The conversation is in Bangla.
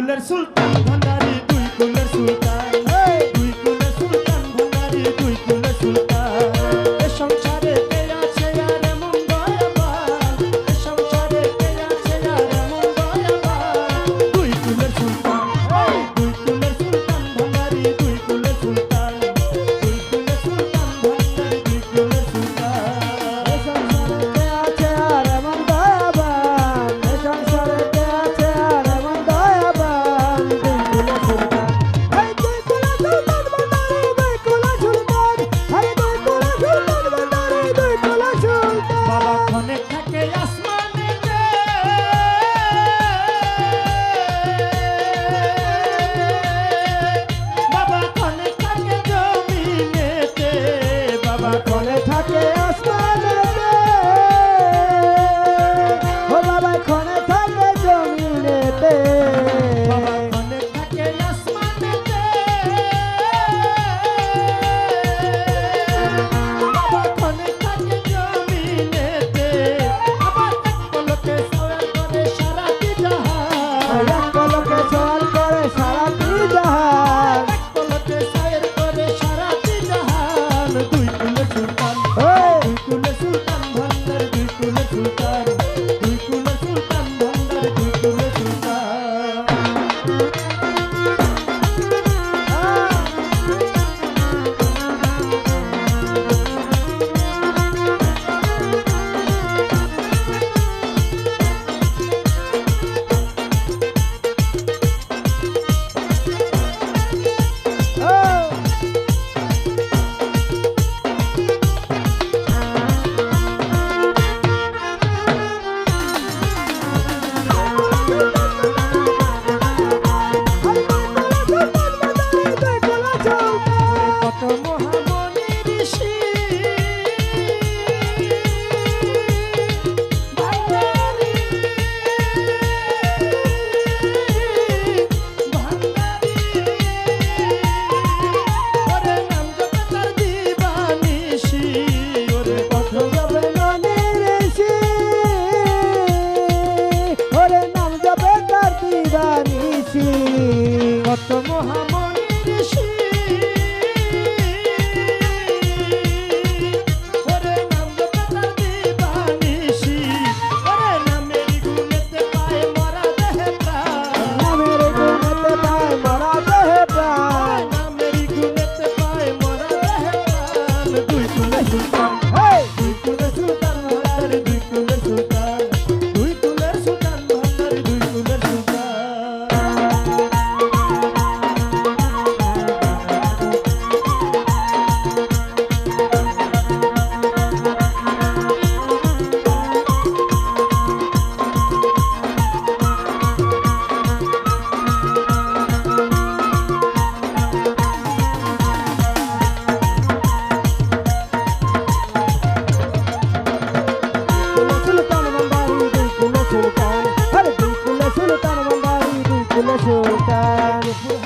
কুলের সুলতান ভান্ডারি দুই কুলের সুলতান দুই কুলের সুলতান ভান্ডারি দুই কুলের সুলতান এ সংসারে কে আছে আর এমন দয়াবান এ সংসারে কে আছে আর এমন দয়াবান দুই কুলের সুলতান ভান্ডারি দুই কুলের সুলতান দুই কুলের সুলতান ভান্ডারি দুই কুলের সুলতান এ সংসারে কে আছে আর এমন দয়াবান এ সংসারে কে আছে আর এমন দয়াবান দুই কুলের সুলতান এই দুই কুলের সুলতান ভান্ডারি দুই কুলের সুলতান আরে দুই কুলের সুলতান ভান্ডারি দুই কুলের সুলতান বাবা ক্ষণে থাকে আসমানেতে বাবা ক্ষণে থাকে জমিনেতে বাবা কোনে থাকে আসমানেতে ও বাবা কোনে থাকে জমিনেতে বাবা ক্ষণে থাকে আসমানেতে বাবা ক্ষণে থাকে জমিনেতে আবার এক পলকে সওয়াল করে সারাটি জাহান এক পলকে সওয়াল করে সারাটি জাহান এক পলকে সওয়াল করে সারাটি জাহান দুই কুলের সুলতান ওই দুই কুলের সুলতান ভান্ডার দুই কুলের সুলতান দুই কুলের সুলতান ভান্ডার দুই কুলের সুলতান কত মহামণি ঋষি ভান্ডারি ভান্ডারি ওরে নাম জপে তার দিবানিশি ওরে কত জপে ননিরেশি ওরে নাম জপে তার দিবানিশি কত মহামণি ঋষি ওরে নাম জপে তার দিবানিশি ওরে নামের গুণেতে পায় মরা দেহে প্রাণ নামের গুণেতে পায় মরা দেহে প্রাণ নামের গুণেতে পায় মরা দেহে প্রাণ দুই কুলের সুলতান হেই দুই কুলের সুলতান ভান্ডারি দুই কুলের সুলতান দুই কুলের সুলতান ভান্ডারি দুই কুলের সুলতান সুলতান ভান্ডারি দুই কুলের সুলতান আরে দুই কুলের সুলতান ভান্ডারি দুই কুলের সুলতান